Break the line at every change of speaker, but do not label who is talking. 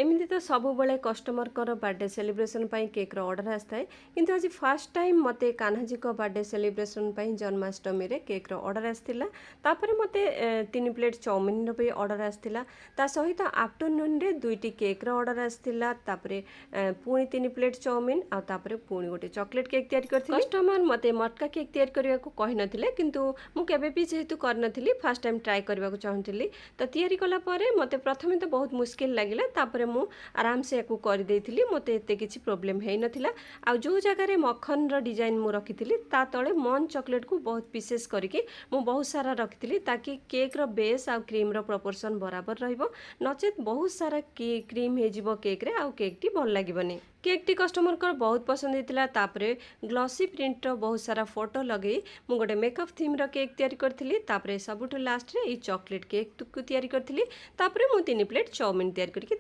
एमती तो सब बेले customer birthday celebration cake order आसता है किंतु आज फर्स्ट टाइम मते कान्हाजी को बर्थडे सेलिब्रेशन जन्माष्टमी रे केक ऑर्डर आसला तापर मते 3 प्लेट चाउमिन भी ऑर्डर आसला ता सहित आफ्टरनून रे दुईटी केक ऑर्डर आसला तापर पुणी 3 प्लेट चाउमिन आ तापर पुणी गोटे चॉकलेट केक तैयार करथिली। कस्टमर मते मटका केक तैयार करबा को कहि नथिले किंतु मु केबे भी जेहेतु कर नथिली फर्स्ट टाइम ट्राई करबा को चाहूतिली तो तैयारी कला परे मते प्रथमे तो बहुत मुश्किल लागिला तापर मु आराम से याकू कर देथिली मते एते किछि प्रॉब्लम हेइ नथिला। आ जो जगह रे मक्खन रो डिजाइन मु रखिथिली ता तळे मन चॉकलेट को बहुत पीसेस करके मु बहुत सारा रखिथिली ताकि केक रो बेस आ क्रीम रो प्रोपोर्शन बराबर रहइबो नचेत बहुत सारा क्रीम हे जिवो केक रे आ केक टी भल लागिबनी। केक टी कस्टमर को बहुत पसंद होता तापरे ग्लॉसी प्रिंट रो बहुत सारा फोटो लगे मु गोटे मेकअप थीम रो केक तैयारी करथिली तापरे सबुठु लास्ट रे ई चॉकलेट केक को तैयारी करथिली तापरे मु 3 प्लेट चाउमिन तैयारी करके